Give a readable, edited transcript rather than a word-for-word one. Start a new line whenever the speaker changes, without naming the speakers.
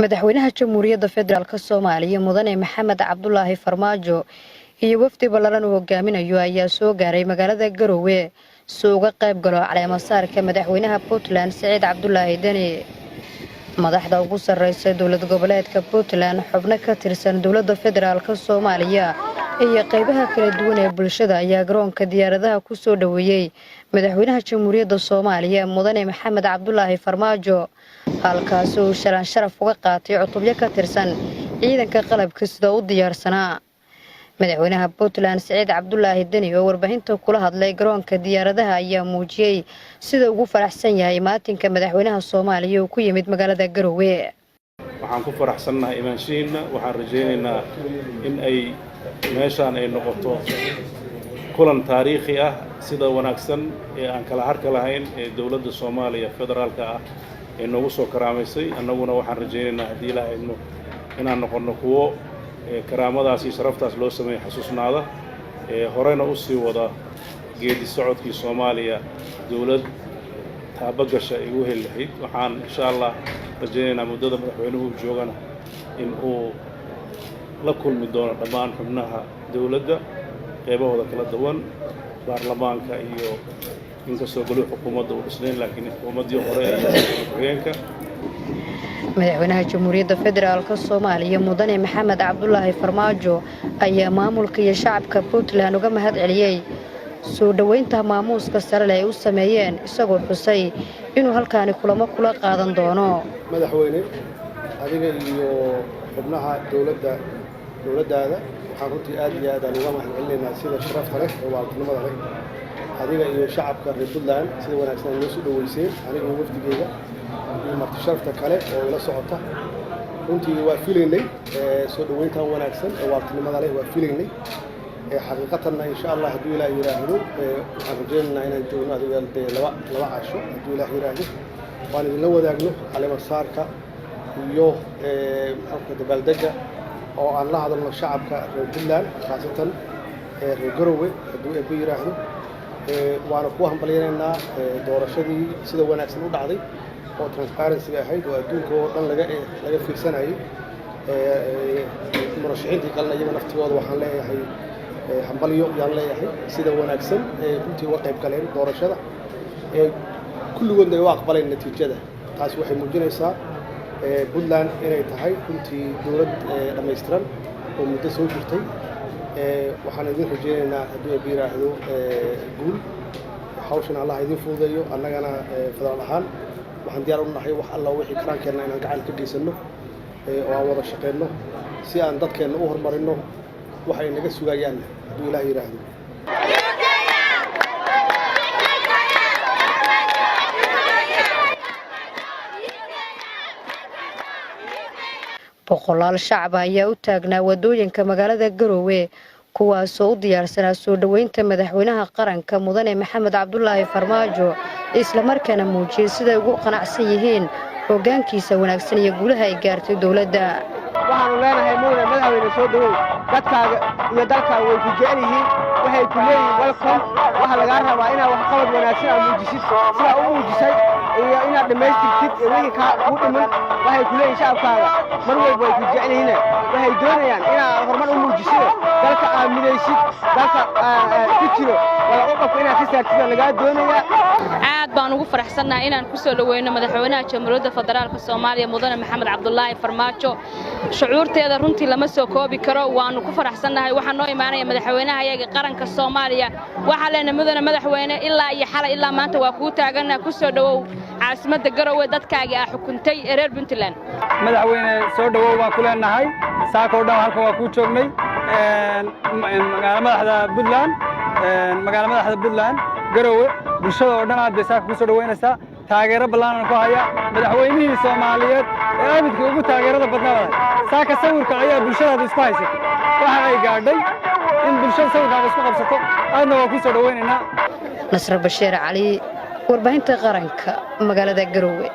madaxweynaha Jamhuuriyadda Federaalka Soomaaliya Mudane Maxamed Cabdullaahi Farmaajo iyo wafdi ballaran uu hogaaminayo ayaa soo gaaray magaalada Garowe si uga qayb galo caleemasaarka madaxweynaha Puntland Saciid Cabdullaahi Dani. madaxda ugu sarreysa dowlad goboleedka Puntland xubno ka tirsan dowladda Federaalka Soomaaliya iyo qaybaha kala duwan ee bulshada ayaa garoonka diyaaradaha ku soo dhaweeyay madaxweynaha Jamhuuriyadda Soomaaliya Mudane Maxamed Cabdullaahi Farmaajo halkaas oo sharaf uga qaatay cutubyo ka tirsan ciidanka qalabka sida u diyaarsanaa. madaxweynaha Puntland Saciid Cabdullaahi Dani oo warbaahinta kula hadlay garoonka diyaaradaha ayaa muujiyay sida ugu faraxsan yahay maatinka madaxweynaha Soomaaliya oo ku yimid magaalada Garowe.
waxaan ku faraxsanahay imaanshiina waxaan rajaynaynaa in ay meeshaan ay noqoto kulan taariikhi ah sida wanaagsan ee aan kala harka lahayn ee dawladda Soomaaliya federaalka ah ee noogu soo karaamaysay annaguna waxaan rajaynaynaa hadii la hayno inaan noqono kuwo karaamadaas iyo sharaftaas loo sameeyo xasuusnaada horeyna u sii wada geedi socodkii Soomaaliya dawlad taabagasha ay u helayd waxaan insha Allah rajaynaynaa muddada madaxweynuhu joogana in uu la kulmi doono dhammaan xubnaha dawladda qaybahooda kala duwan baarlamaanka iyo inkastoo golaha xukuumadda uu dhisnayn laakiin xukuumaddii hore ee hoggaanka
madaxweynaha Jamhuuriyadda Federaalka Soomaaliya Mudane Maxamed Cabdullaahi Farmaajo ayaa maamulka iyo shacabka Puntland uga mahad celiyay soo dhaweynta maamuuska sare ee u sameeyeen isagoo xusay inuu halkaan kulamo kula qaadan doono.
madaxweyne adiga iyo xubnaha dawladdaada waxaan runtii aad iyo aad uga mahad celinaynaa sida sharafta leh ee waalidnimada leh adiga iyo shacabka reer Puntland sida wanaagsan loo soo dhaweysay aniga wafdigeyga marti sharafta kale oo ila socota runtii waa filaynay soo dhaweynta wanaagsan ee waalidnimada leh waa filaynay xaqiiqatan insha Allah hadii Ilaahay yiraahdo waxaan rajaynaynaa inaan joogno adiga laba casho hadii Ilaahay yiraahdo waan idin wadaagno caleemasaarka iyo halka dabaaldega oo aan la hadalno shacabka reer Puntland khaasatan reer Garowe hadii ay yiraahdo waana ku hambalyeynaa doorashadii sida wanaagsan u dhacday oo transparency ahayd oo adduunka oo dhan laga fiirsanayay murashaxiintii kalena iyaga naftigooda waxaan leeyahay hambalyo yaan leeyahay sida wanaagsan runtii uga qayb galeen doorashada kulligoodna ay u aqbaleen natiijada taas waxay muujinaysaa Puntland inay tahay runtii dawlad dhammaystiran oo muddo soo jirtay waxaan idin rajaynaynaa haddii ay yiraahdo guul hawshan Allah idin fududeeyo annagana federaal ahaan waxaan diyaar u nahay wax alla wixii karaankeena inaan gacan ka geysano oo aan wada shaqeyno si aan dadkeena u horumarino waxa ay naga sugayaan haddii Ilaahay yiraahdo
boqolaal shacab ayaa u taagnaa wadooyinka magaalada Garowe kuwaas oo u diyaarsanaa soo dhaweynta madaxweynaha qaranka Mudane Maxamed Cabdullaahi Farmaajo isla markaana muujiyay sida ay ugu qanacsan yihiin hoggaankiisa wanaagsan iyo guulaha ay gaartay dawladda.
waxaanu leenahay madaxweyne soo dhaweey dadkaaga iyo dalkaaga way ku jecel yihiin waxay ku leeyihiin welcome waxa laga rabaa inaad wax qabad wanaagsan aad muujisid sida u muujisay iyo inaad dhamaystirtid wixii ka ku dhiman waxay ku leeyihiin shacabkaaga mar walba way ku jecel yihiin waxay doonayaan inaad horumar u muujisid dalka aad midaysid dalka ku jiro wala qofka inaad ka saartid laga doonaya.
aad baan ugu faraxsanahay inaan ku soo dhaweyno madaxweynaha Jamhuuriyadda Federaalka Soomaaliya Mudane Maxamed Cabdullaahi Farmaajo shucuurteeda runtii lama soo koobi karo waanu ku faraxsanahay waxaan noo imaanaya madaxweynaha ayaga qaranka Soomaaliya waxa leena mudane madaxweyne ilaa iyo xalay ilaa maanta waa ku taaganaa ku soo dhawow caasimadda Garowe dadkaaga ah xukuntay reer Puntland.
madaxweyne soo dhawow waan ku leenahay saako dhan halka waa ku joognay magaalada madaxda Puntland Garowe bulshada oo dhan aad bay saako ku soo dhaweynaysaa taageero ballaaran ku haya madaxweynihii Soomaaliyeed ee abidka ugu taageerada badnaa saaka sawirka ayaa bulshada isku haysay waxa ay gaadhay in bulshada sawirka isku qabsato aadna waa ku soo dhaweynaynaa.
Nasr Bashiir Cali warbaahinta qaranka magaalada Garowe.